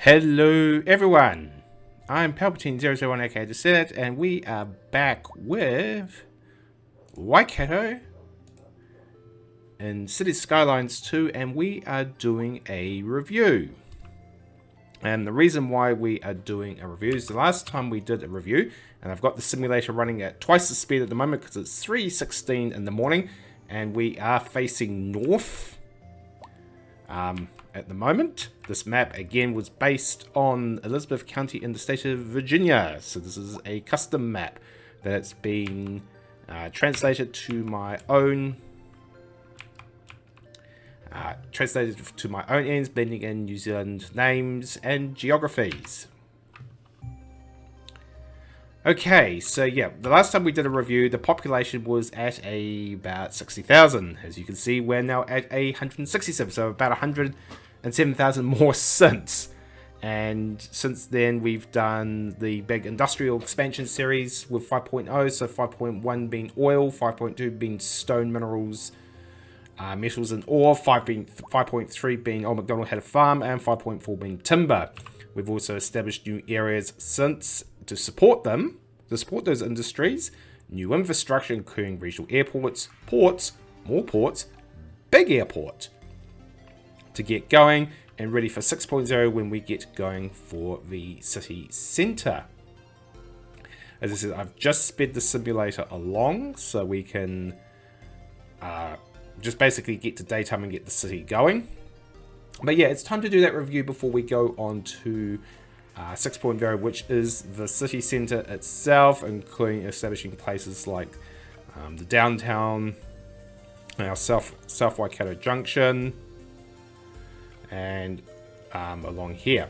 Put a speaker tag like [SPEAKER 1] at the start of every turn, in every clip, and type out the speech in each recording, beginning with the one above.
[SPEAKER 1] Hello everyone, I'm Palpatine001 aka The Senate, and we are back with Waikato in Cities Skylines 2, and we are doing a review. And the reason why we are doing a review is the last time we did a review, and I've got the simulator running at twice the speed at the moment because it's 3:16 in the morning, and we are facing north. At the moment, this map again was based on Elizabeth County in the state of Virginia, so this is a custom map that's been translated to my own ends, blending in New Zealand names and geographies. Okay, so yeah, the last time we did a review, the population was at about 60,000. As you can see, we're now at 167, so about 107,000 more since. And since then, we've done the big industrial expansion series with 5.0, so 5.1 being oil, 5.2 being stone minerals, metals and ore, 5.3 being Old MacDonald had a farm, and 5.4 being timber. We've also established new areas since to support those industries, new infrastructure including regional airports, ports, more ports, big airport to get going and ready for 6.0 when we get going for the city centre. As I said, I've just sped the simulator along so we can just basically get to daytime and get the city going. But yeah, it's time to do that review before we go on to 6.0, which is the city centre itself, including establishing places like the downtown, our South Waikato Junction, and along here.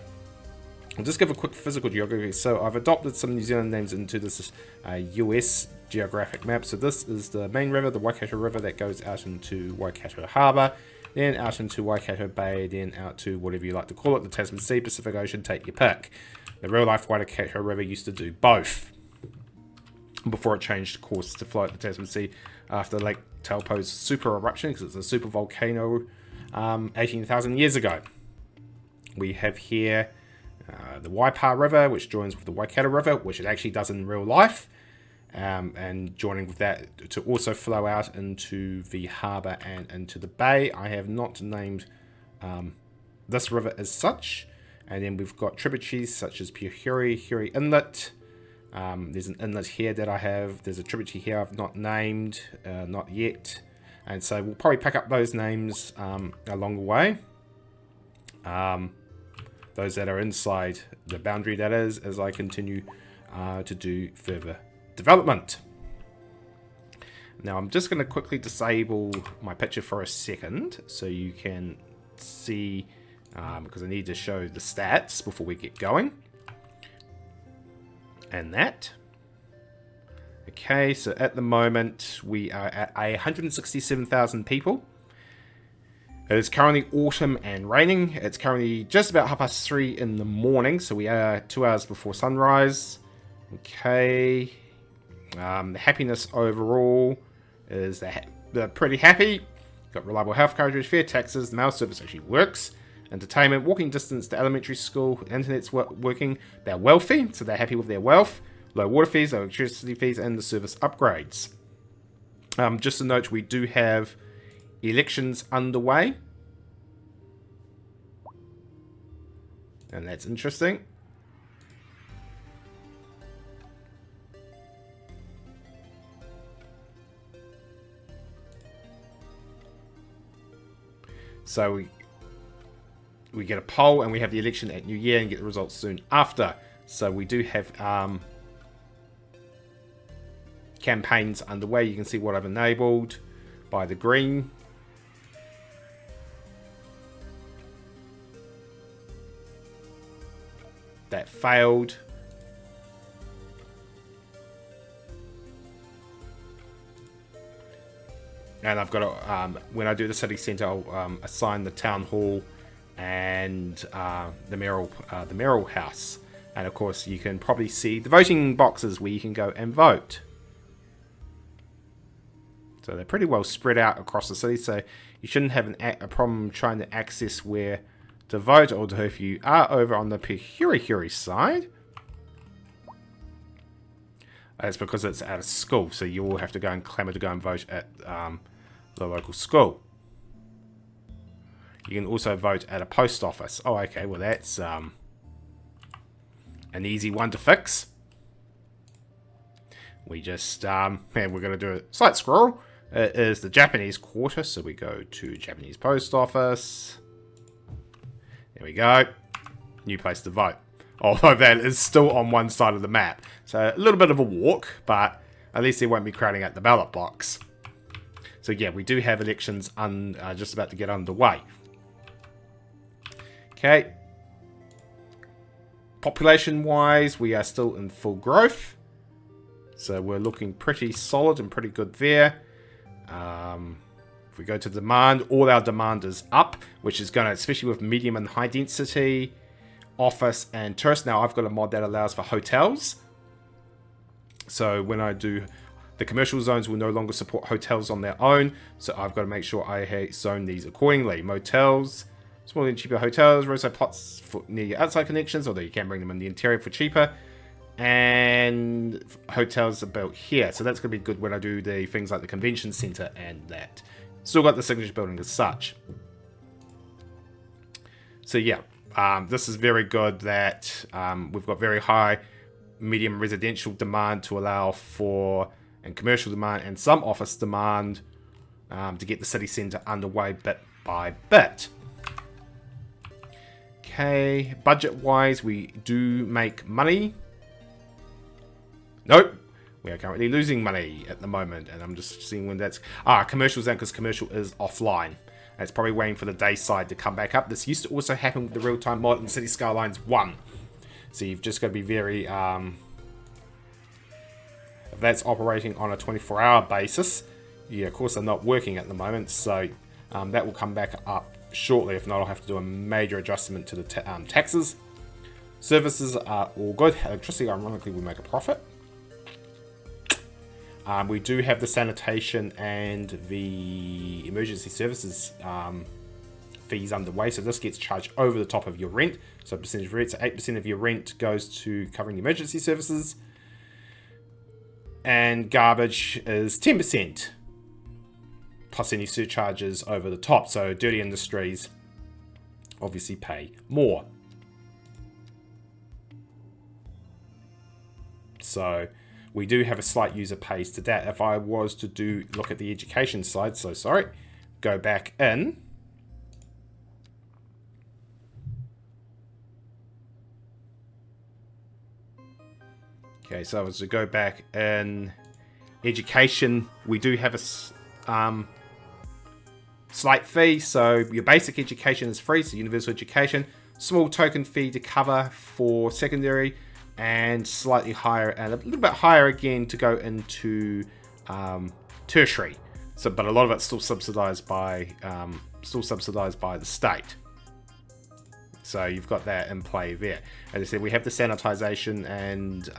[SPEAKER 1] I'll just give a quick physical geography. So I've adopted some New Zealand names into this US geographic map. So this is the main river, the Waikato River, that goes out into Waikato Harbour, then out into Waikato Bay, then out to whatever you like to call it, the Tasman Sea, Pacific Ocean, take your pick. The real life Waikato River used to do both before it changed course to flow at the Tasman Sea after Lake Taupo's super eruption, because it's a super volcano 18,000 years ago. We have here the Waipa River, which joins with the Waikato River, which it actually does in real life, and joining with that to also flow out into the harbour and into the bay. I have not named this river as such. And then we've got tributaries such as Huri Inlet. There's an inlet here that I have. There's a tributary here I've not named, not yet. And so we'll probably pick up those names along the way. Those that are inside the boundary, that is, as I continue to do further development. Now I'm just going to quickly disable my picture for a second so you can see, because I need to show the stats before we get going. And that. Okay, so at the moment we are at 167,000 people. It is currently autumn and raining. It's currently just about 3:30 in the morning, so we are 2 hours before sunrise. Okay. The happiness overall is that they're pretty happy. Got reliable health coverage, fair taxes, the mail service actually works. Entertainment, walking distance to elementary school, internet's working. They're wealthy, so they're happy with their wealth. Low water fees, low electricity fees, and the service upgrades. Just a note, we do have elections underway. And that's interesting. So we get a poll and we have the election at New Year and get the results soon after. So we do have campaigns underway. You can see what I've enabled by the green. That failed. And I've got to, when I do the city centre, I'll assign the town hall and the mayoral house. And of course, you can probably see the voting boxes where you can go and vote. So they're pretty well spread out across the city. So you shouldn't have a problem trying to access where to vote, or if you are over on the Pihuri side, it's because it's at a school, so you will have to go and clamour to go and vote at the local school. You can also vote at a post office. Oh, okay, well that's an easy one to fix. We just, and we're going to do a slight scroll. It is the Japanese quarter, so we go to Japanese post office. There we go. New place to vote. Although that is still on one side of the map. So a little bit of a walk, but at least they won't be crowding at the ballot box. So yeah, we do have elections just about to get underway. Okay. Population-wise, we are still in full growth. So we're looking pretty solid and pretty good there. If we go to demand, all our demand is up, which is going to, especially with medium and high density, office and tourist. Now I've got a mod that allows for hotels. So when I do, the commercial zones will no longer support hotels on their own. So I've got to make sure I zone these accordingly. Motels, smaller and cheaper hotels, roadside plots for near your outside connections, although you can bring them in the interior for cheaper. And hotels are built here, so that's going to be good when I do the things like the convention center and that. Still got the signature building as such. So yeah, this is very good that we've got very high medium residential demand to allow for, and commercial demand and some office demand to get the city center underway bit by bit. Okay, budget wise, we do make money. Nope, we are currently losing money at the moment, and I'm just seeing when that's... commercial zone, because commercial is offline. It's probably waiting for the day side to come back up. This used to also happen with the real-time mod in Cities Skylines 1. So you've just got to be very... if that's operating on a 24-hour basis, yeah, of course they're not working at the moment, so that will come back up shortly. If not, I'll have to do a major adjustment to the taxes. Services are all good. Electricity, ironically, we make a profit. We do have the sanitation and the emergency services fees underway, so this gets charged over the top of your rent. So percentage of rent, so 8% of your rent goes to covering the emergency services, and garbage is 10%, plus any surcharges over the top. So dirty industries obviously pay more. So we do have a slight user pays to that. If I was to look at the education side, go back in. Okay, so as we go back in education, we do have a slight fee. So your basic education is free, so universal education. Small token fee to cover for secondary, and slightly higher, and a little bit higher again to go into tertiary. So, but a lot of it's still subsidized by the state. So you've got that in play there. As I said, we have the sanitization and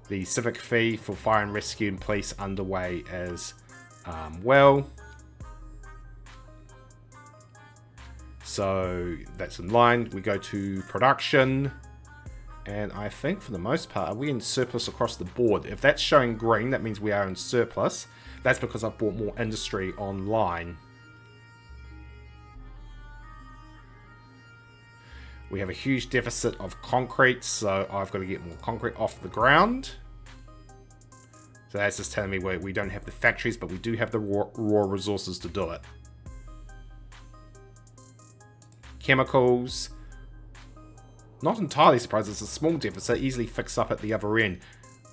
[SPEAKER 1] the civic fee for fire and rescue and police underway as well. So that's in line. We go to production. And I think for the most part, are we in surplus across the board? If that's showing green, that means we are in surplus. That's because I've bought more industry online. We have a huge deficit of concrete, so I've got to get more concrete off the ground. So that's just telling me we don't have the factories, but we do have the raw resources to do it. Chemicals. Not entirely surprised. It's a small deficit, easily fixed up at the other end.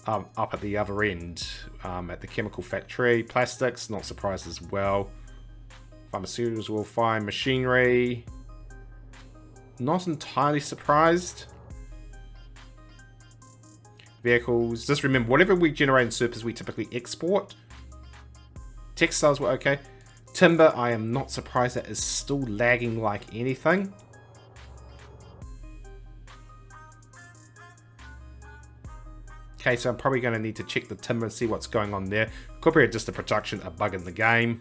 [SPEAKER 1] At the chemical factory. Plastics, not surprised as well. Pharmaceuticals will fine. Machinery, not entirely surprised. Vehicles, just remember, whatever we generate in surplus, we typically export. Textiles were okay. Timber, I am not surprised that is still lagging like anything. Okay, so I'm probably going to need to check the timber and see what's going on there. Could be just a bug in the game.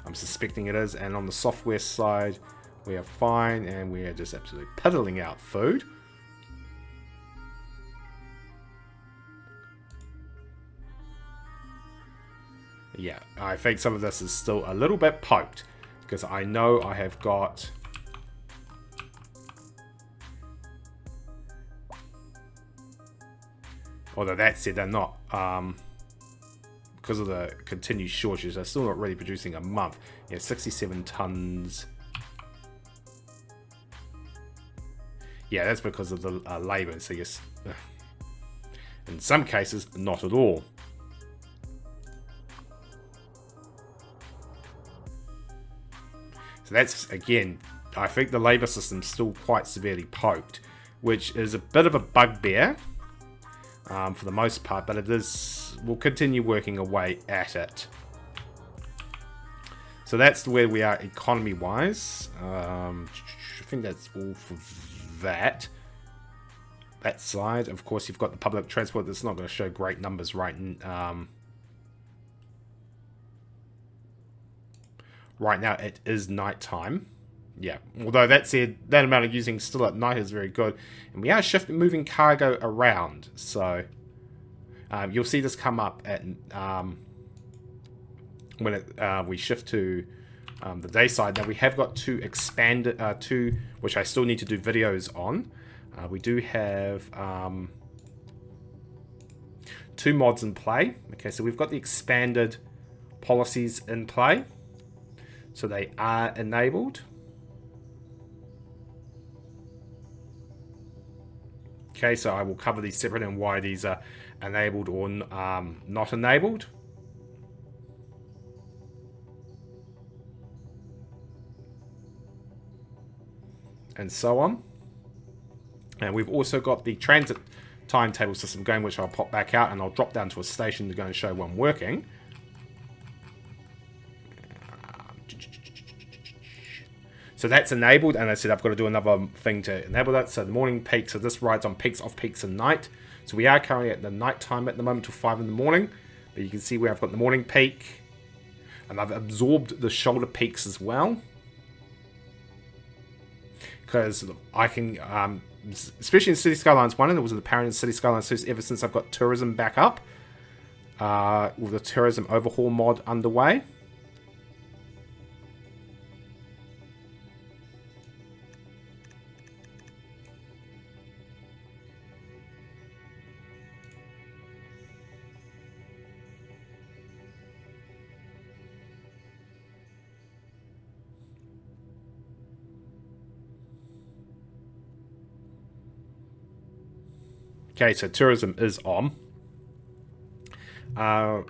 [SPEAKER 1] I'm suspecting it is. And on the software side, We are fine, and we are just absolutely piddling out food. Yeah, I think some of this is still a little bit poked, because I know I have got... Although that said, they're not, because of the continued shortage, they're still not really producing a month. Yeah, 67 tons. Yeah, that's because of the labour. So yes, in some cases, not at all. So that's, again, I think the labour system's still quite severely poked, which is a bit of a bugbear for the most part, but it is, we'll continue working away at it. So that's where we are economy-wise. I think that's all for that side. Of course, you've got the public transport that's not going to show great numbers right now. It is nighttime. Yeah, although that said, that amount of using still at night is very good, and we are moving cargo around. So you'll see this come up at when we shift to the day side. Now we have got two expanded, which I still need to do videos on. We do have 2 mods in play. Okay, so we've got the expanded policies in play, so they are enabled. Okay, so I will cover these separate and why these are enabled or not enabled. And so on. And we've also got the transit timetable system going, which I'll pop back out, and I'll drop down to a station to go and show one working. So that's enabled, and I said I've got to do another thing to enable that. So the morning peak, so this rides on peaks, off peaks, and night. So we are currently at the night time at the moment till 5 in the morning. But you can see where I've got the morning peak, and I've absorbed the shoulder peaks as well. Because I can, especially in Cities Skylines 1, and it was apparent in Cities Skylines 2 ever since I've got tourism back up, with the tourism overhaul mod underway. Okay, so tourism is on. Where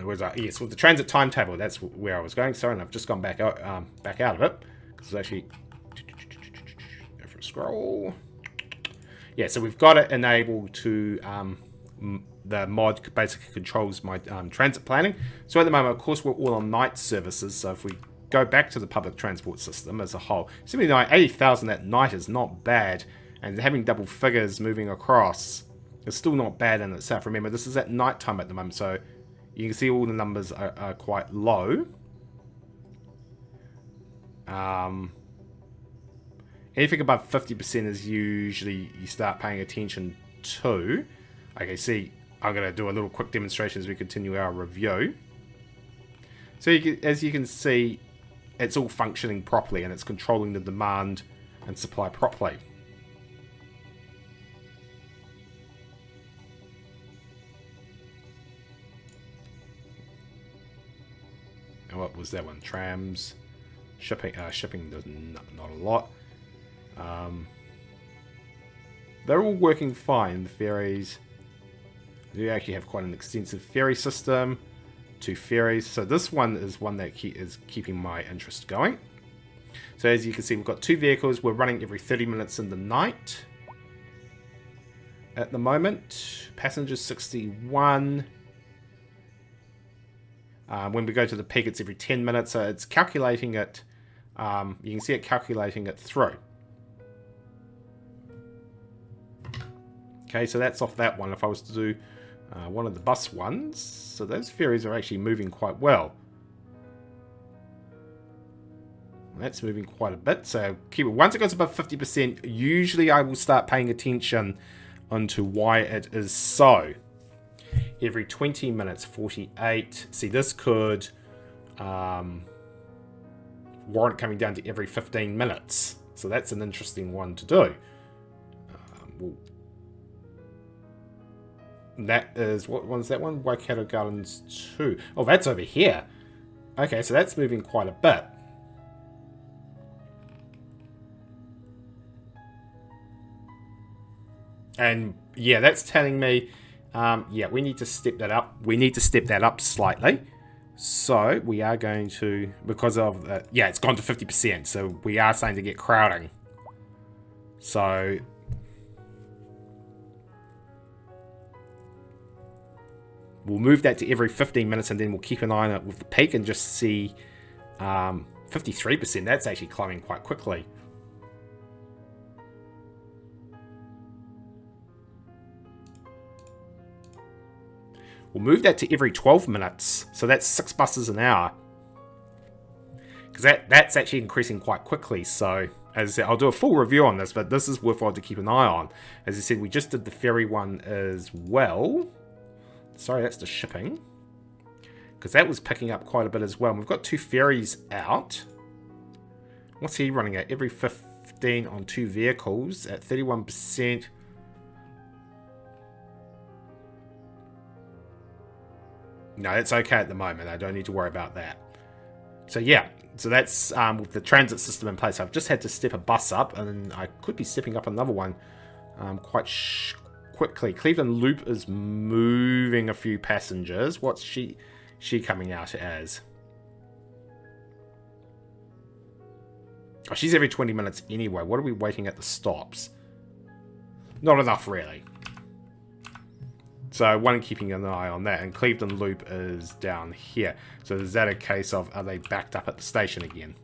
[SPEAKER 1] was that? Yes, with the transit timetable, that's where I was going. Sorry, and I've just gone back out of it because it's actually go for a scroll. Yeah, so we've got it enabled to the mod basically controls my transit planning. So at the moment, of course, we're all on night services. So if we go back to the public transport system as a whole, 80,000 at night is not bad. And having double figures moving across is still not bad in itself. Remember, this is at night time at the moment, so you can see all the numbers are quite low. Anything above 50% is usually you start paying attention to. Okay, see, I'm going to do a little quick demonstration as we continue our review. So as you can see, it's all functioning properly and it's controlling the demand and supply properly. And what was that one? Trams, shipping does not a lot. They're all working fine. The ferries, we actually have quite an extensive ferry system. 2 ferries. So this one is one that is keeping my interest going. So as you can see, we've got 2 vehicles. We're running every 30 minutes in the night. At the moment, passengers 61. When we go to the peak, it's every 10 minutes. So it's calculating it. You can see it calculating it through. Okay, so that's off that one. If I was to do one of the bus ones, so those ferries are actually moving quite well. That's moving quite a bit. So keep it. Once it goes above 50%, usually I will start paying attention onto why it is so. Every 20 minutes, 48. See, this could warrant coming down to every 15 minutes. So that's an interesting one to do. That is, what one's that one? Waikato Gardens 2. Oh, that's over here. Okay, so that's moving quite a bit. And yeah, that's telling me, yeah, we need to step that up. We need to step that up slightly. So we are going to, because of, yeah, it's gone to 50%. So we are starting to get crowding. So we'll move that to every 15 minutes, and then we'll keep an eye on it with the peak and just see 53%. That's actually climbing quite quickly. We'll move that to every 12 minutes. So that's 6 buses an hour. Because that's actually increasing quite quickly. So, as I said, I'll do a full review on this, but this is worthwhile to keep an eye on. As I said, we just did the ferry one as well. Sorry, that's the shipping. Because that was picking up quite a bit as well. And we've got 2 ferries out. What's he running at? Every 15 on 2 vehicles at 31%. No, it's okay at the moment. I don't need to worry about that. So yeah, so that's with the transit system in place. I've just had to step a bus up, and I could be stepping up another one quite quickly. Cleveland Loop is moving a few passengers. What's she coming out as? Oh, she's every 20 minutes anyway. What are we waiting at the stops? Not enough, really. So one, keeping an eye on that. And Cleveland Loop is down here. So is that a case of, are they backed up at the station again?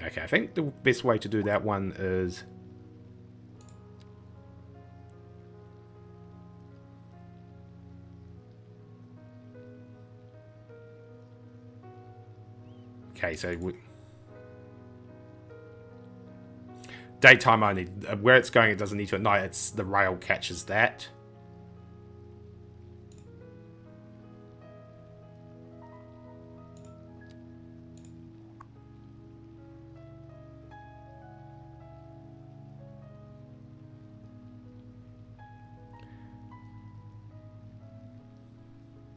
[SPEAKER 1] Okay, I think the best way to do that one is... Okay, so daytime only. Where it's going, it doesn't need to at night. It's the rail catches that.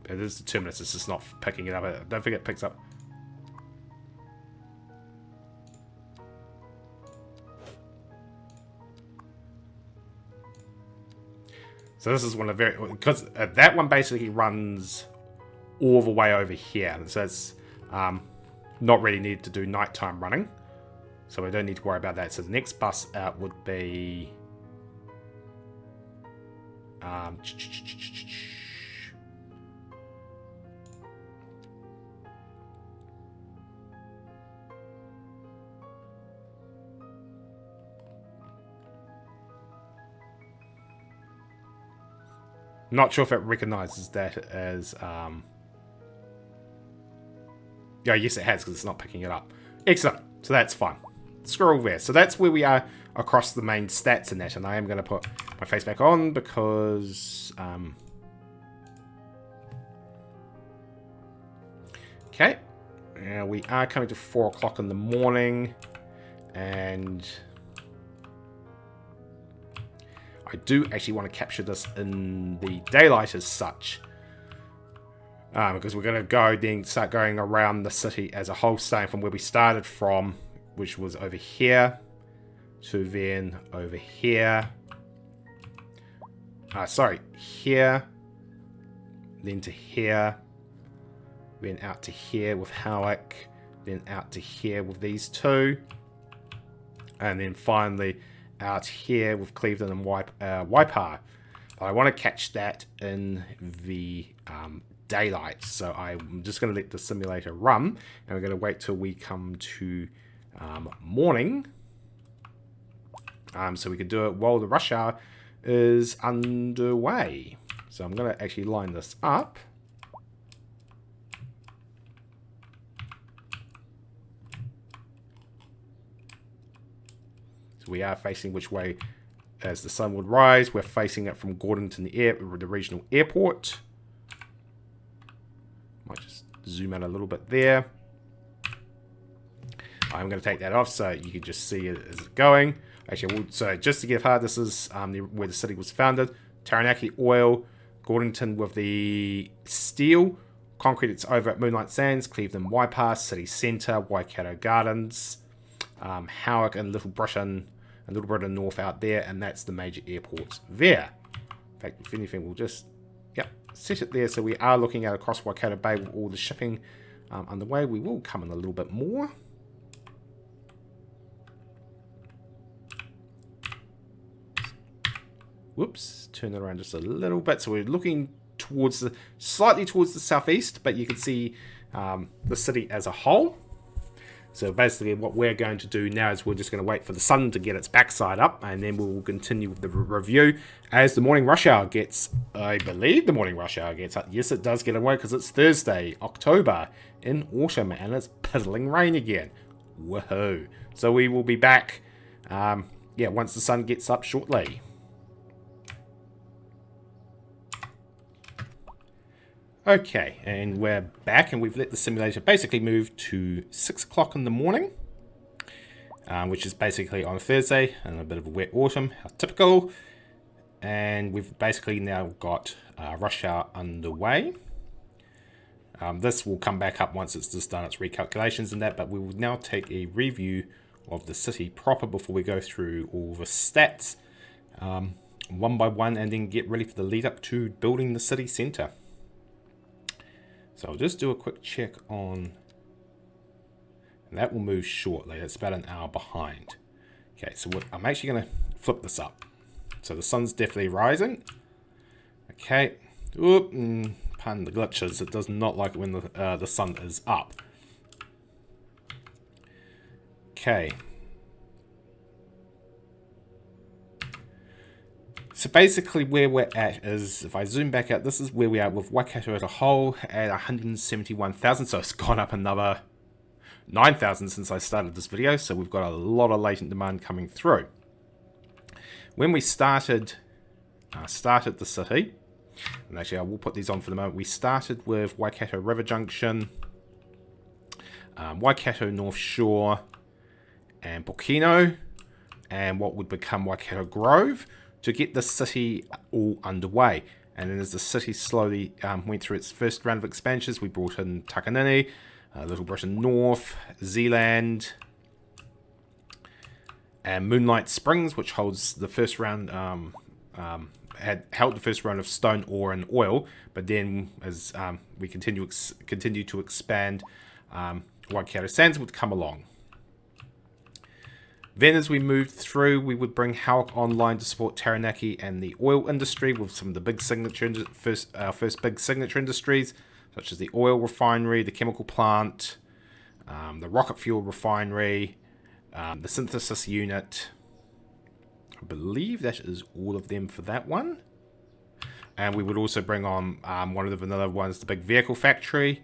[SPEAKER 1] It is the terminus. It's just not picking it up. I don't think it picks up. So this is one of the very... Because that one basically runs all the way over here. So it's not really needed to do nighttime running. So we don't need to worry about that. So the next bus out would be... Not sure if it recognizes that as... Yeah, yes it has, because it's not picking it up. Excellent. So that's fine. Scroll there. So that's where we are across the main stats in that. And I am going to put my face back on because... Okay. We are coming to 4 o'clock in the morning. And... I do actually want to capture this in the daylight as such. Because we're going to go then start going around the city as a whole, starting from where we started from, which was over here, to then over here. Sorry, here, then to here, then out to here with Howick, then out to here with these two, and then finally out here with Cleveland and Waipaha. But I want to catch that in the daylight. So I'm just going to let the simulator run, and we're going to wait till we come to morning. So we can do it while the rush hour is underway. So I'm going to actually line this up. So we are facing which way as the sun would rise. We're facing it from Gordonton, the regional airport. Might just zoom out a little bit there. I'm going to take that off so you can just see it as it's going. Actually, so just to give her, this is where the city was founded. Taranaki oil, Gordonton with the steel, concrete it's over at Moonlight Sands, Cleveland Waipa, City Centre, Waikato Gardens, Howick and Little Britain North out there, and that's the major airports there. In fact, if anything, we'll just set it there so we are looking at across Waikato Bay with all the shipping underway. We will come in a little bit more. Whoops, turn it around just a little bit. So we're looking slightly towards the southeast, but you can see the city as a whole. So basically what we're going to do now is we're just going to wait for the sun to get its backside up, and then we'll continue with the review as the morning rush hour gets, I believe the morning rush hour gets up. Yes, it does get away because it's Thursday, October in autumn, and it's piddling rain again. Woohoo. So we will be back, once the sun gets up shortly. Okay, and we're back, and we've let the simulator basically move to 6 o'clock in the morning, which is basically on a Thursday, and a bit of a wet autumn, how typical. And we've basically now got rush hour underway. This will come back up once it's just done its recalculations and that, but we will now take a review of the city proper before we go through all the stats one by one, and then get ready for the lead up to building the city centre. So I'll just do a quick check on, and that will move shortly. That's about an hour behind. Okay, so I'm actually going to flip this up. So the sun's definitely rising. Okay. Oop, pardon the glitches. It does not like it when the sun is up. Okay. So basically where we're at is, if I zoom back out, this is where we are with Waikato as a whole at 171,000. So it's gone up another 9,000 since I started this video. So we've got a lot of latent demand coming through. When we started the city, and actually I will put these on for the moment, we started with Waikato River Junction, Waikato North Shore, and Pokeno, and what would become Waikato Grove, to get the city all underway. And then as the city slowly went through its first round of expansions, we brought in Takanini, Little Britain North, Zealand, and Moonlight Springs, which holds the first round, had held the first round of stone, ore, and oil. But then as we continue to expand, Waikato Sands would come along. Then as we moved through, we would bring Howick online to support Taranaki and the oil industry with some of the big signature, first big signature industries, such as the oil refinery, the chemical plant, the rocket fuel refinery, the synthesis unit. I believe that is all of them for that one. And we would also bring on one of the vanilla ones, the big vehicle factory.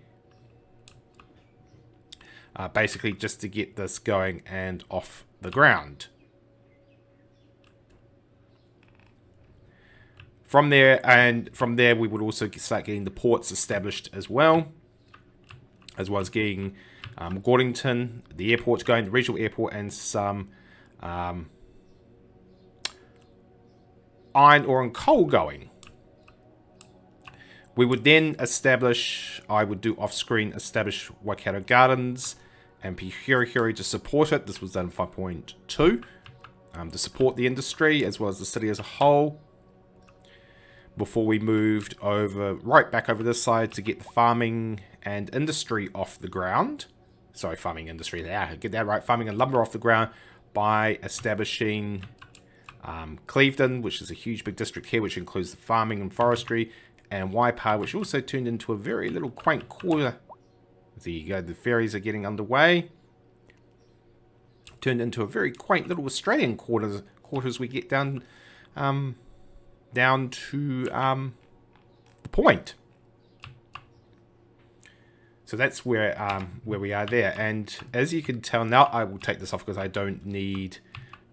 [SPEAKER 1] Basically just to get this going and off the ground. From there we would also start getting the ports established as well as getting Gordonton, the airports going, the regional airport, and some iron ore and coal going. We would then establish, I would do off-screen, establish Waikato Gardens and Pihuri to support it. This was done in 5.2 to support the industry as well as the city as a whole. Before we moved right back over this side to get the farming and industry off the ground. Sorry, farming industry. Get that right. Farming and lumber off the ground by establishing Cleveland, which is a huge big district here, which includes the farming and forestry, and Waipa, which also turned into a very little quaint quarter. There you go, the ferries are getting underway. Turned into a very quaint little Australian quarters we get down to the point. So that's where we are there. And as you can tell, now I will take this off because I don't need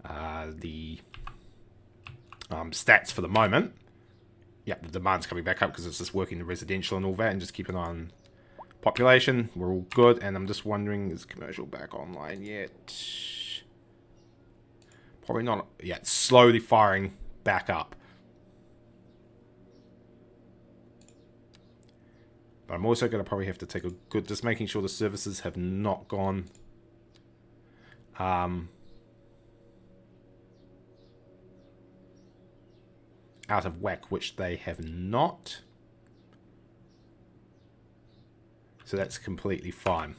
[SPEAKER 1] the stats for the moment. Yeah, the demand's coming back up because it's just working the residential and all that, and just keep an eye on population. We're all good, and I'm just wondering, is commercial back online yet? Probably not yet. Slowly firing back up. But I'm also going to probably have to take a good, just making sure the services have not gone out of whack, which they have not. So that's completely fine.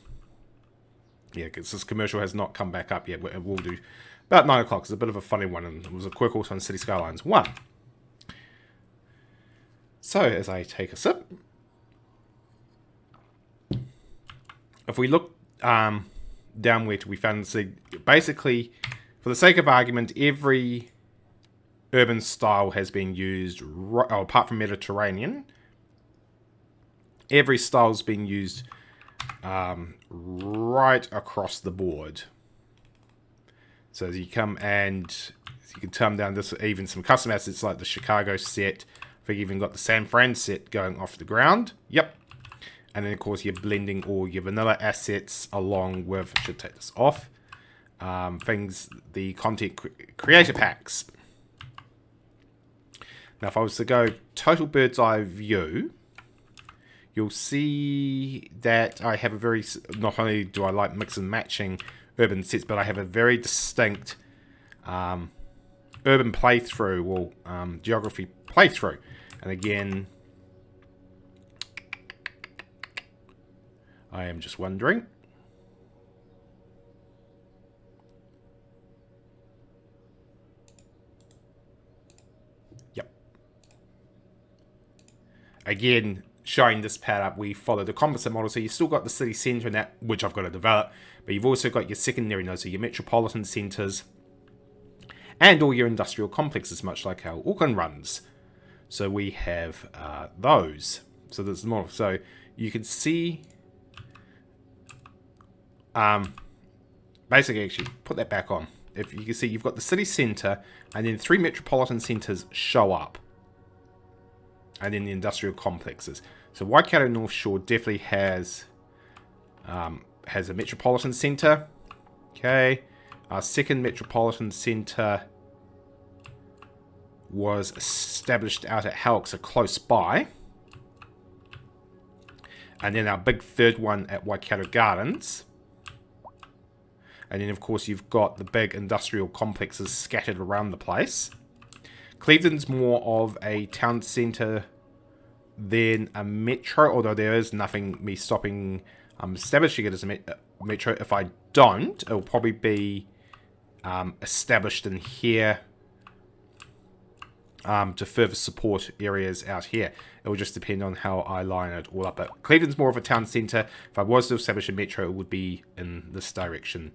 [SPEAKER 1] Yeah, because this commercial has not come back up yet. It will do about 9 o'clock. It's a bit of a funny one, and it was a quick also on Cities Skylines 1. So, as I take a sip, if we look down where we found, so basically, for the sake of argument, every urban style has been used, apart from Mediterranean. Every style's been used right across the board. So as you come and you can turn down this, even some custom assets like the Chicago set. I think you even got the San Fran set going off the ground. Yep. And then of course you're blending all your vanilla assets along with, I should take this off, the content creator packs. Now if I was to go total bird's eye view, you'll see that I have a very, not only do I like mix and matching urban sets, but I have a very distinct urban playthrough, or geography playthrough. And again, I am just wondering. Yep. Again, showing this pad up, we follow the composite model, so you've still got the city centre and that, which I've got to develop, but you've also got your secondary nodes, so your metropolitan centres, and all your industrial complexes, much like how Auckland runs. So we have those. So there's more. So you can see, basically, actually, put that back on. If you can see, you've got the city centre, and then 3 metropolitan centres show up. And then the industrial complexes. So Waikato North Shore definitely has a metropolitan centre. Okay. Our second metropolitan centre was established out at Halleck, so close by. And then our big third one at Waikato Gardens. And then, of course, you've got the big industrial complexes scattered around the place. Cleveland's more of a town centre than a metro, although there is nothing me stopping establishing it as a metro. If I don't, it'll probably be established in here to further support areas out here. It will just depend on how I line it all up. But Cleveland's more of a town centre. If I was to establish a metro, it would be in this direction.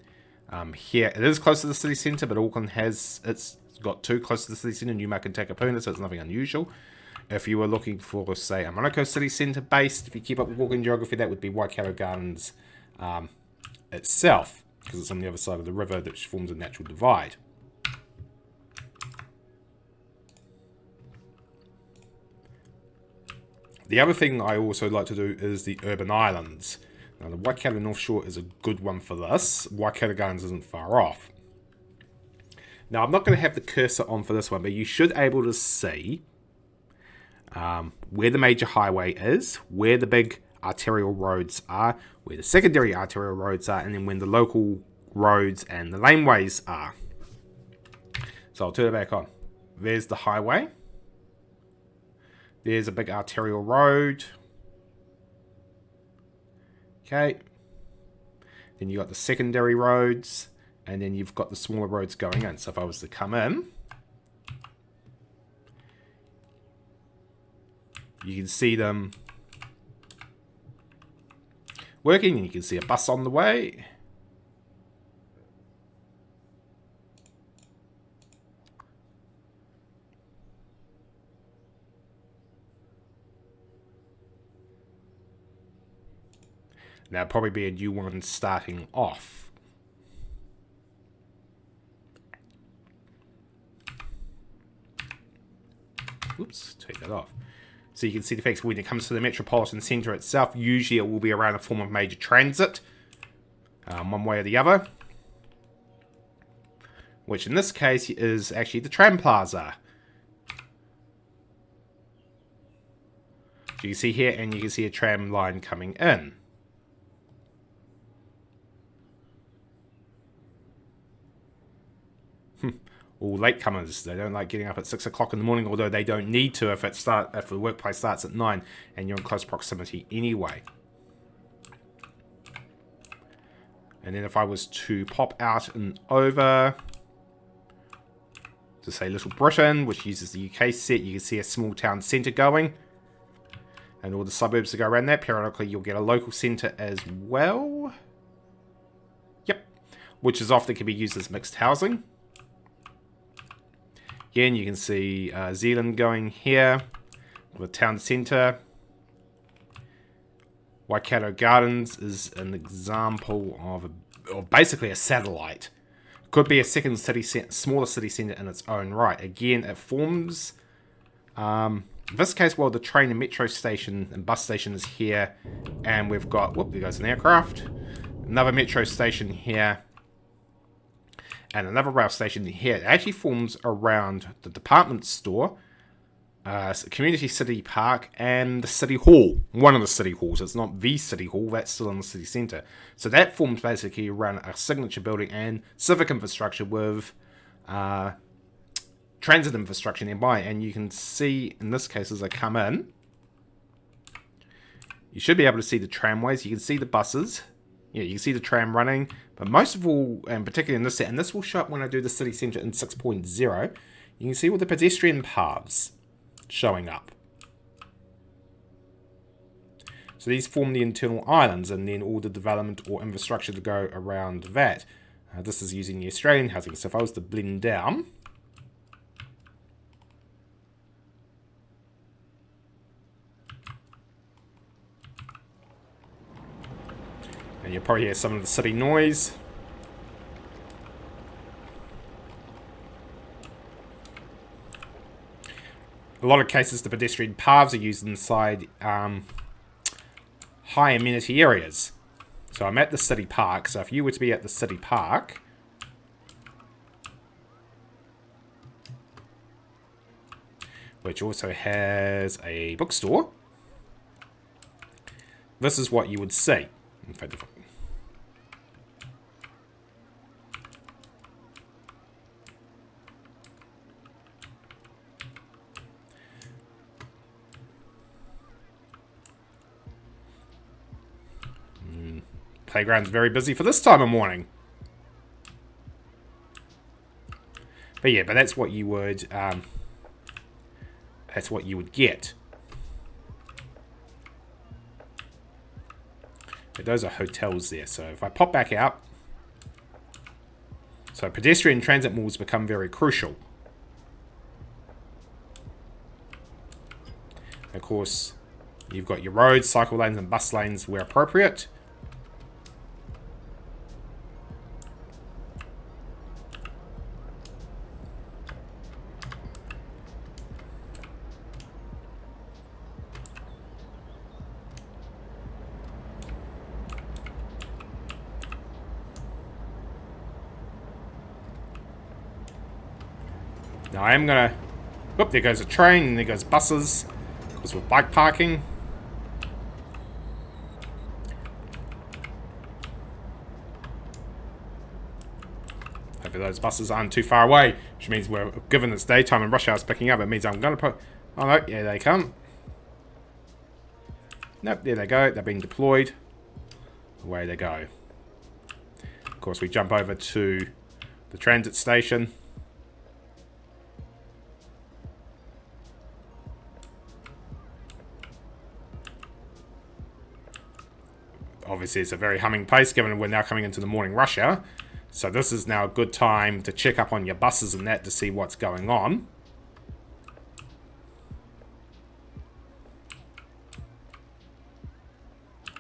[SPEAKER 1] Here, it is close to the city centre, but Auckland it's got 2 close to the city centre, Newmarket and Takapuna, so it's nothing unusual. If you were looking for, say, a Monaco city centre based, if you keep up with Auckland geography, that would be Waikato Gardens itself, because it's on the other side of the river, which forms a natural divide. The other thing I also like to do is the urban islands. Now, the Waikato North Shore is a good one for this. Waikato Gardens isn't far off. Now, I'm not going to have the cursor on for this one, but you should be able to see where the major highway is, where the big arterial roads are, where the secondary arterial roads are, and then when the local roads and the laneways are. So I'll turn it back on. There's the highway. There's a big arterial road. Okay. Then you've got the secondary roads, and then you've got the smaller roads going in. So if I was to come in, You can see them working, and you can see a bus on the way. Now, probably be a new one starting off. Oops, take that off. So you can see the effects when it comes to the metropolitan centre itself. Usually it will be around a form of major transit, one way or the other. Which in this case is actually the tram plaza. So you can see here, and you can see a tram line coming in. All latecomers, they don't like getting up at 6 o'clock in the morning, although they don't need to if the workplace starts at 9 and you're in close proximity anyway. And then if I was to pop out and over to say Little Britain, which uses the UK set, you can see a small town centre going. And all the suburbs that go around that. Periodically you'll get a local centre as well. Yep. Which is often can be used as mixed housing. Again, you can see Zealand going here, the town centre. Waikato Gardens is an example of basically a satellite. Could be a second city, smaller city centre in its own right. Again, it forms, in this case, well, the train and metro station and bus station is here, and we've got, whoop, there goes an aircraft, another metro station here, and another rail station here. It actually forms around the department store, community city park, and the city hall. One of the city halls. It's not the city hall. That's still in the city centre. So that forms basically around a signature building and civic infrastructure with transit infrastructure nearby. And you can see, in this case, as I come in, you should be able to see the tramways. You can see the buses. Yeah, you can see the tram running, but most of all, and particularly in this set, and this will show up when I do the city centre in 6.0, you can see all the pedestrian paths showing up. So these form the internal islands, and then all the development or infrastructure to go around that. This is using the Australian housing, so if I was to blend down, and you'll probably hear some of the city noise. A lot of cases, the pedestrian paths are used inside high amenity areas. So I'm at the city park, so if you were to be at the city park, which also has a bookstore, this is what you would see. In fact, playground's very busy for this time of morning. But yeah, but that's what you would get. But those are hotels there. So if I pop back out, so pedestrian transit malls become very crucial. Of course, you've got your roads, cycle lanes, and bus lanes where appropriate. Now I am gonna... Whoop, there goes a train, and there goes buses. Because with bike parking. Hopefully those buses aren't too far away. Which means we're, given it's daytime and rush hour's picking up, it means I'm gonna put... Oh no, yeah, they come. Nope, there they go. They're being deployed. Away they go. Of course, we jump over to the transit station. obviously it's a very humming pace given we're now coming into the morning rush hour. So this is now a good time to check up on your buses and that to see what's going on.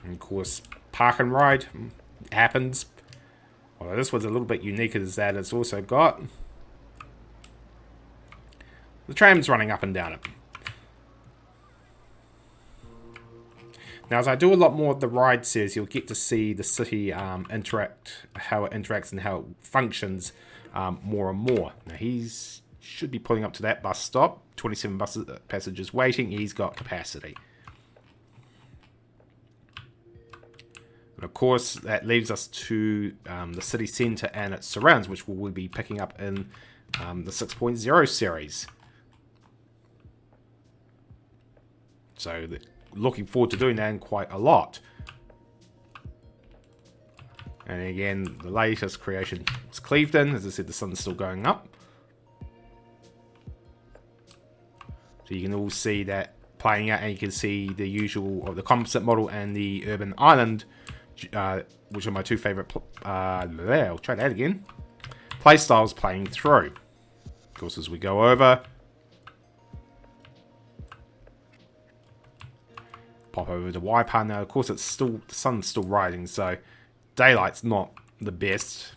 [SPEAKER 1] And of course, park and ride happens. Although this was a little bit unique is that it's also got the trams running up and down it. Now, as I do a lot more of the ride series, you'll get to see the city how it interacts and how it functions more and more. Now, should be pulling up to that bus stop. 27 passengers waiting. He's got capacity. And of course, that leaves us to the city centre and its surrounds, which we'll be picking up in the 6.0 series. So, looking forward to doing that quite a lot. And again, the latest creation is Clevedon. As I said, the sun's still going up. So you can all see that playing out, and you can see the usual, or the composite model and the urban island, which are my two favourite, I'll try that again, play styles playing through. Of course, as we go over, pop over to Waipa now. Of course, the sun's still rising, so daylight's not the best.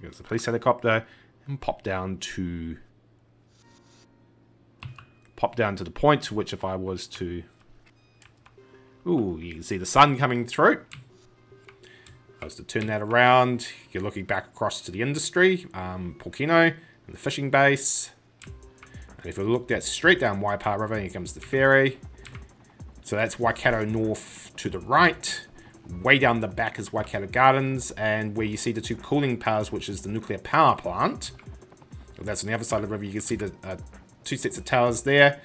[SPEAKER 1] There's the police helicopter, and pop down to the point to which, if I was to, you can see the sun coming through. If I was to turn that around, you're looking back across to the industry, Pokeno, and the fishing base. And if we look that straight down Waipa River, here comes the ferry. So that's Waikato North to the right. Way down the back is Waikato Gardens, and where you see the two cooling towers, which is the nuclear power plant. That's on the other side of the river. You can see the two sets of towers there.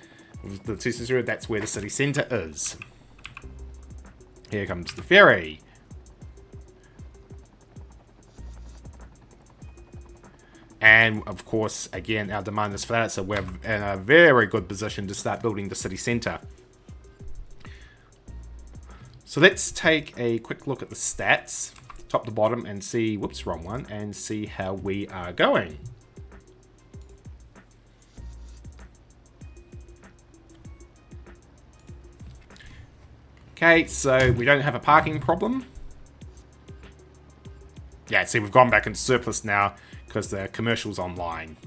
[SPEAKER 1] The two sets of, that's where the city centre is. Here comes the ferry. And of course, again, our demand is flat, so we're in a very good position to start building the city centre. So let's take a quick look at the stats, top to bottom, and see, whoops, wrong one, and see how we are going. Okay, so we don't have a parking problem. Yeah, see, we've gone back into surplus now because the commercial's online.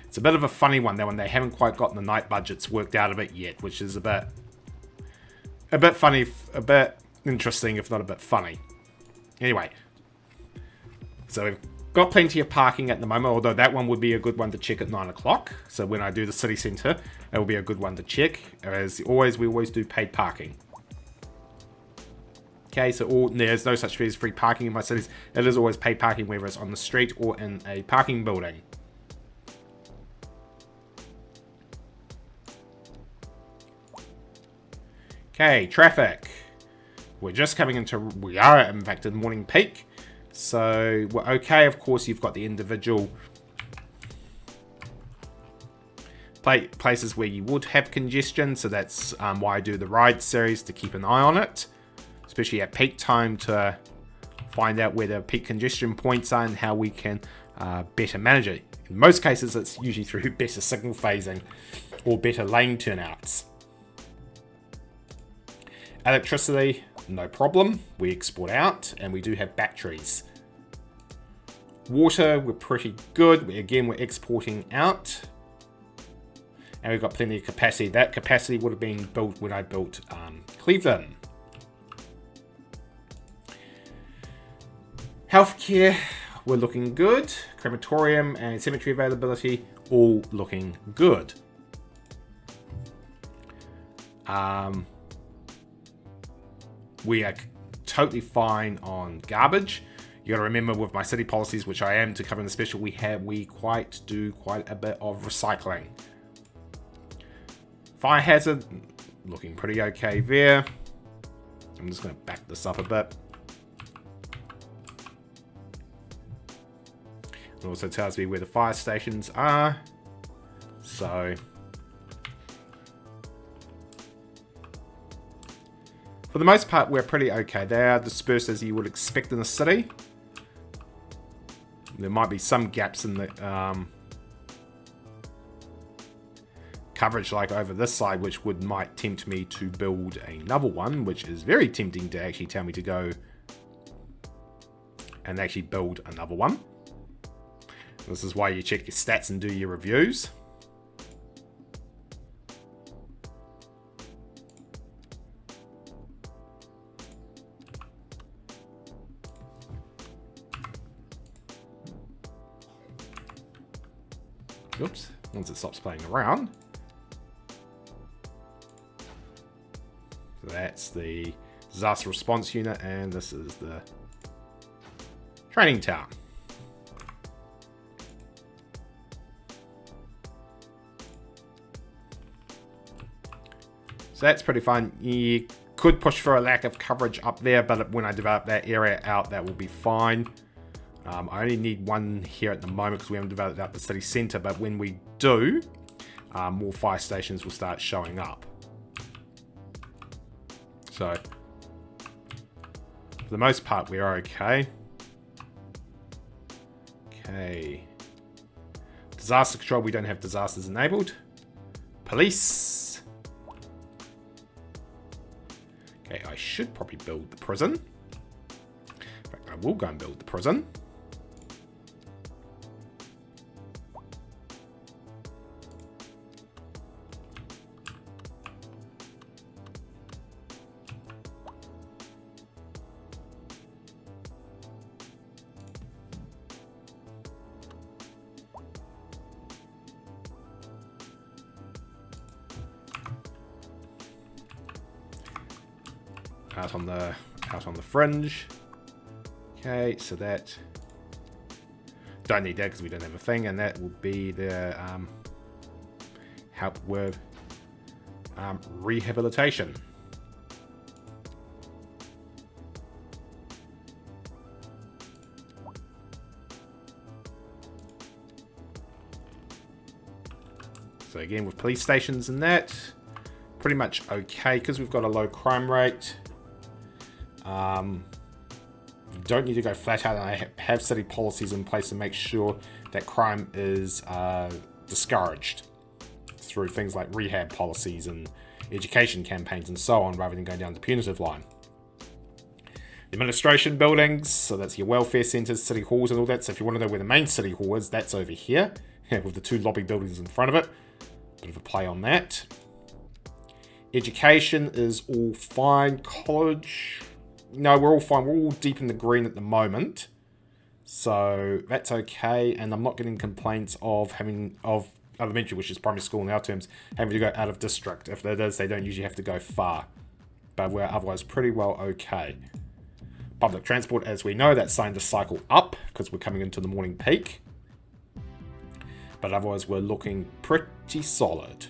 [SPEAKER 1] It's a bit of a funny one, though, and they haven't quite gotten the night budgets worked out of it yet, which is a bit funny, a bit interesting, if not a bit funny. Anyway, so we've got plenty of parking at the moment, although that one would be a good one to check at 9 o'clock. So when I do the city centre, that will be a good one to check. As always, we always do paid parking. Okay, so there's no such thing as free parking in my cities. It is always paid parking, whether it's on the street or in a parking building. Okay, traffic. We are in fact in morning peak. So we're okay. Of course, you've got the individual places where you would have congestion. So that's why I do the ride series, to keep an eye on it. Especially at peak time, to find out where the peak congestion points are and how we can better manage it. In most cases, it's usually through better signal phasing or better lane turnouts. Electricity, no problem. We export out, and we do have batteries. Water, we're pretty good. We're exporting out. And we've got plenty of capacity. That capacity would have been built when I built Cleveland. Healthcare, we're looking good. Crematorium and cemetery availability, all looking good. We are totally fine on garbage. You got to remember, with my city policies, which I am to cover in the special, we do quite a bit of recycling. Fire hazard, looking pretty okay there. I'm just going to back this up a bit. It also tells me where the fire stations are. So For the most part, we're pretty okay. They are dispersed as you would expect in a city. There might be some gaps in the coverage, like over this side, which might tempt me to build another one, which is very tempting to actually tell me to go and actually build another one. This is why you check your stats and do your reviews. Oops, once it stops playing around. So that's the disaster response unit, and this is the training tower. So that's pretty fun. You could push for a lack of coverage up there, but when I develop that area out, that will be fine. I only need one here at the moment because we haven't developed out the city centre, but when we do, more fire stations will start showing up. So, for the most part, we're okay. Okay. Disaster control, we don't have disasters enabled. Police. Okay, I should probably build the prison. In fact, I will go and build the prison. Out on the fringe. Okay, so that don't need that because we don't have a thing, and that will be the help with rehabilitation. So again, with police stations and that, pretty much okay because we've got a low crime rate. Don't need to go flat out, and I have city policies in place to make sure that crime is discouraged through things like rehab policies and education campaigns and so on, rather than going down the punitive line. Administration buildings, so that's your welfare centres, city halls and all that. So if you want to know where the main city hall is, that's over here with the two lobby buildings in front of it. Bit of a play on that. Education is all fine. College, no, we're all fine. We're all deep in the green at the moment, so that's okay. And I'm not getting complaints of elementary, which is primary school in our terms, having to go out of district. If that is, they don't usually have to go far, but we're otherwise pretty well okay. Public transport, as we know, that's starting to cycle up because we're coming into the morning peak, but otherwise we're looking pretty solid.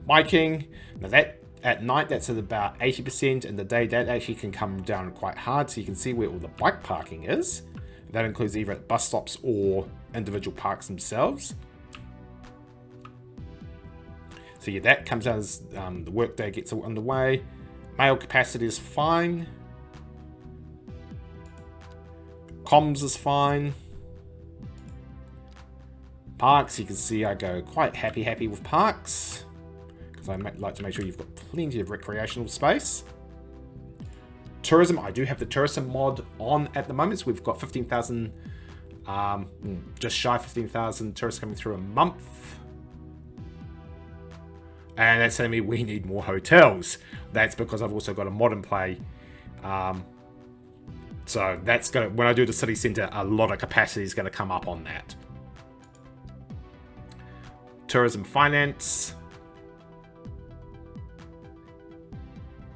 [SPEAKER 1] Biking, now that at night that's at about 80%, and the day that actually can come down quite hard, so you can see where all the bike parking is. That includes either at bus stops or individual parks themselves. So yeah, that comes out as the workday gets underway. Mail capacity is fine. Comms is fine. Parks, you can see I go quite happy with parks, because I like to make sure you've got plenty of recreational space. Tourism, I do have the tourism mod on at the moment, so we've got 15,000, just shy of 15,000 tourists coming through a month. And that's telling me we need more hotels. That's because I've also got a mod in play. So that's gonna, when I do the city centre, a lot of capacity is going to come up on that. Tourism finance.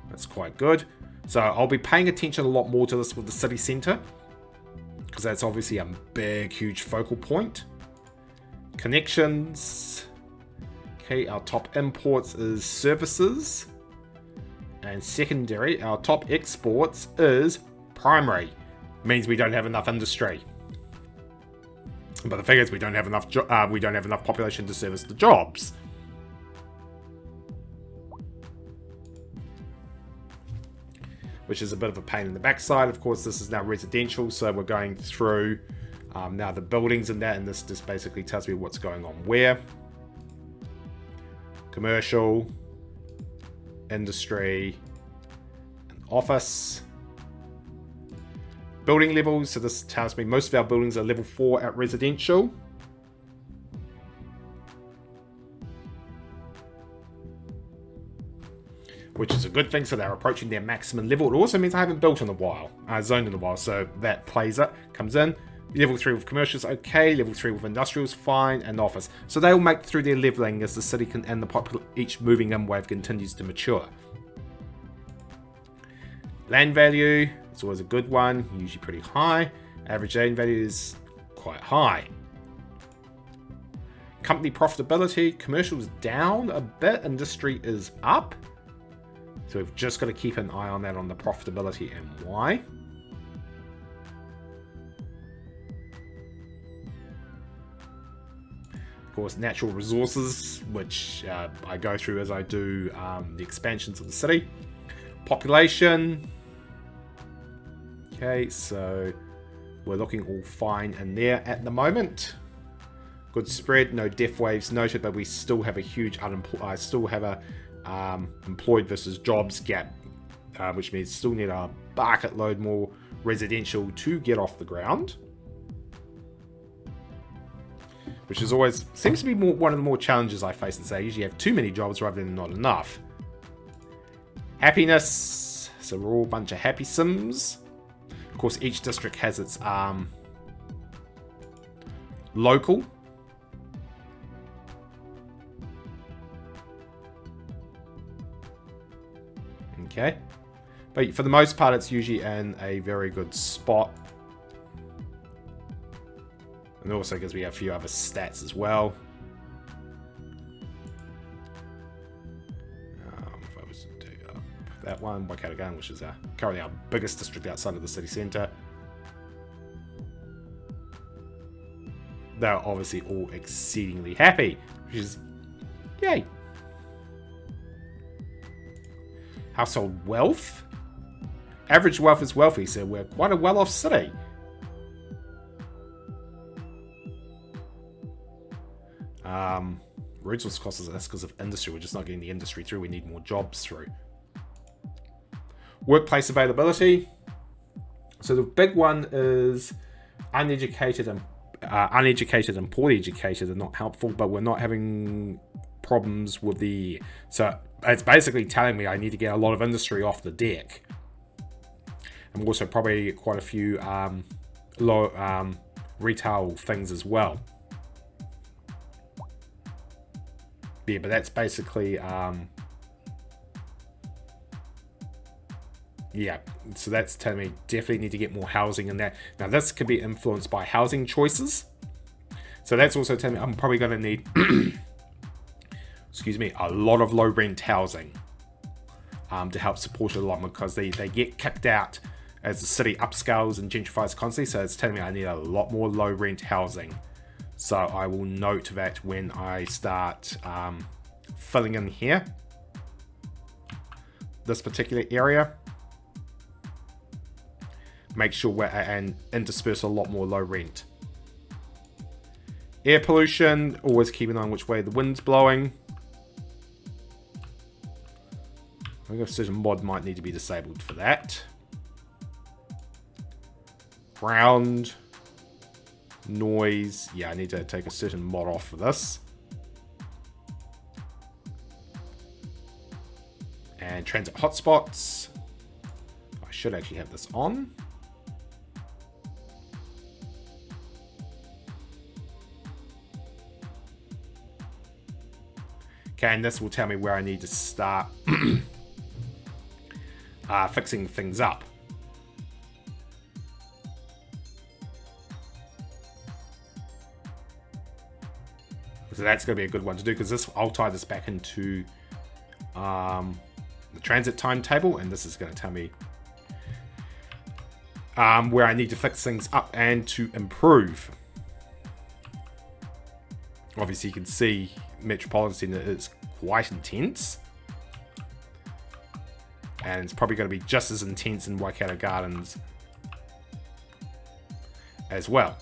[SPEAKER 1] That's quite good. So I'll be paying attention a lot more to this with the city centre, because that's obviously a big, huge focal point. Connections. Okay, our top imports is services. And secondary, our top exports is primary. Means we don't have enough industry. But the thing is, we don't have enough population to service the jobs. which is a bit of a pain in the backside. Of course, this is now residential, so we're going through now the buildings and that, and this just basically tells me what's going on where. Commercial, industry, and office. Building levels, so this tells me most of our buildings are level 4 at residential. Which is a good thing, so they're approaching their maximum level. It also means I haven't built in a while, zoned in a while, so that plays it, comes in. Level 3 with commercials, okay. Level 3 with industrials, fine, and office. So they will make through their leveling as the city and the each moving in wave continues to mature. Land value, it's always a good one, usually pretty high. Average land value is quite high. Company profitability, commercials down a bit, industry is up. So we've just got to keep an eye on that on the profitability and why. Of course, natural resources, which I go through as I do the expansions of the city. Population. Okay, so we're looking all fine in there at the moment. Good spread, no death waves noted, but we still have a huge employed versus jobs gap, which means still need a bucket load more residential to get off the ground, which is always seems to be one of the more challenges I face. And say, I usually have too many jobs rather than not enough. Happiness, so we're all a bunch of happy Sims. Of course, each district has its local. Okay, but for the most part, it's usually in a very good spot. And also because we have a few other stats as well. If I was to do that one, Waikato Series, which is currently our biggest district outside of the city centre. They're obviously all exceedingly happy, which is yay. Household wealth. Average wealth is wealthy, so we're quite a well-off city. Resource costs, that's because of industry. We're just not getting the industry through. We need more jobs through. Workplace availability. So the big one is uneducated and poorly educated are not helpful, but we're not having problems with the... So it's basically telling me I need to get a lot of industry off the deck. And also probably quite a few low retail things as well. Yeah, but that's basically yeah, so that's telling me definitely need to get more housing in that. Now this could be influenced by housing choices, so that's also telling me I'm probably going to need excuse me, a lot of low rent housing to help support it along, because they get kicked out as the city upscales and gentrifies constantly. So it's telling me I need a lot more low rent housing. So I will note that when I start filling in here, this particular area, make sure we're and intersperse a lot more low rent. Air pollution, always keep an eye on which way the wind's blowing. I think a certain mod might need to be disabled for that. Ground noise, yeah, I need to take a certain mod off for this. And transit hotspots, I should actually have this on. Okay, and this will tell me where I need to start fixing things up. So that's going to be a good one to do, because this, I'll tie this back into the transit timetable, and this is going to tell me where I need to fix things up and to improve. Obviously, you can see Metropolitan is quite intense. And it's probably going to be just as intense in Waikato Gardens as well.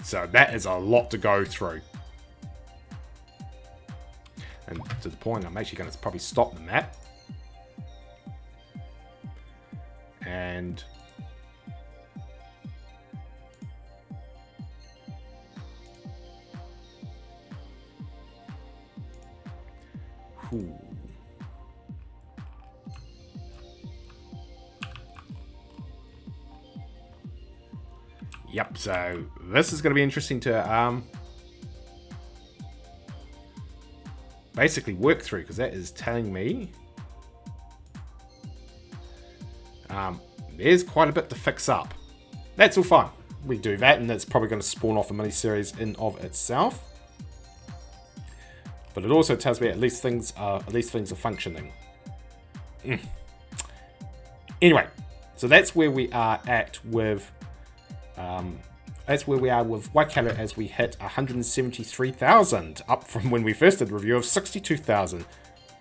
[SPEAKER 1] So that is a lot to go through. And to the point, I'm actually going to probably stop the map. And ooh. Yep, so this is going to be interesting to basically work through, because that is telling me there's quite a bit to fix up. That's all fine. We do that, and that's probably going to spawn off a mini-series in of itself. But it also tells me at least things are functioning. Anyway, so that's where we are at with Waikato as we hit 173,000, up from when we first did a review of 62,000.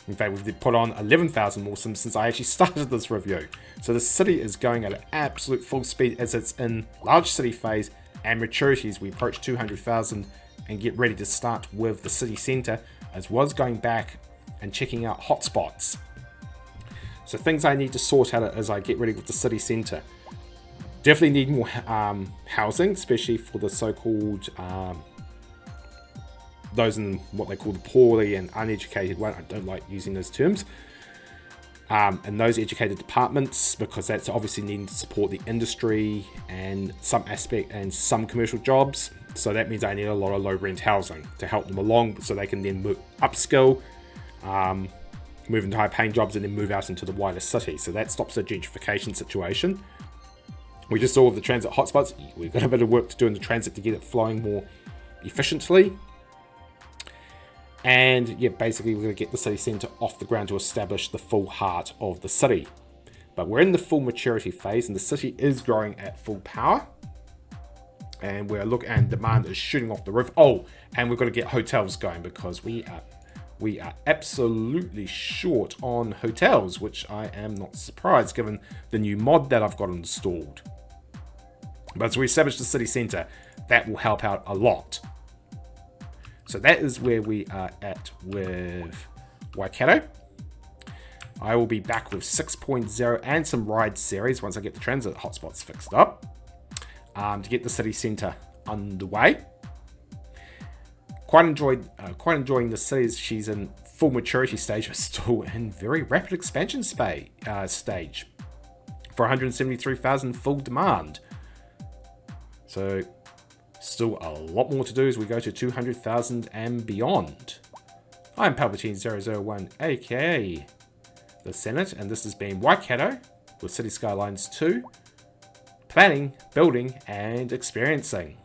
[SPEAKER 1] In fact, we've put on 11,000 more Sims since I actually started this review. So the city is going at an absolute full speed as it's in large city phase and maturity as we approach 200,000 and get ready to start with the city centre, as well as going back and checking out hotspots. So things I need to sort out as I get ready with the city centre. Definitely need more housing, especially for the so-called those in what they call the poorly and uneducated one. I don't like using those terms. And those educated departments, because that's obviously needing to support the industry and some aspect and some commercial jobs. So that means I need a lot of low rent housing to help them along, so they can then upskill, move into high paying jobs, and then move out into the wider city. So that stops the gentrification situation. We just saw the transit hotspots. We've got a bit of work to do in the transit to get it flowing more efficiently. And yeah, basically we're going to get the city centre off the ground to establish the full heart of the city. But we're in the full maturity phase, and the city is growing at full power. And we're and demand is shooting off the roof. Oh, and we've got to get hotels going, because we are absolutely short on hotels, which I am not surprised given the new mod that I've got installed. But as we establish the city centre, that will help out a lot. So that is where we are at with Waikato. I will be back with 6.0 and some ride series once I get the transit hotspots fixed up, to get the city centre underway. Quite enjoying the city as she's in full maturity stage, but still in very rapid expansion stage for 173,000 full demand. So still a lot more to do as we go to 200,000 and beyond. I'm Palpatine001, aka the Senate, and this has been Waikato with Cities Skylines 2, planning, building, and experiencing.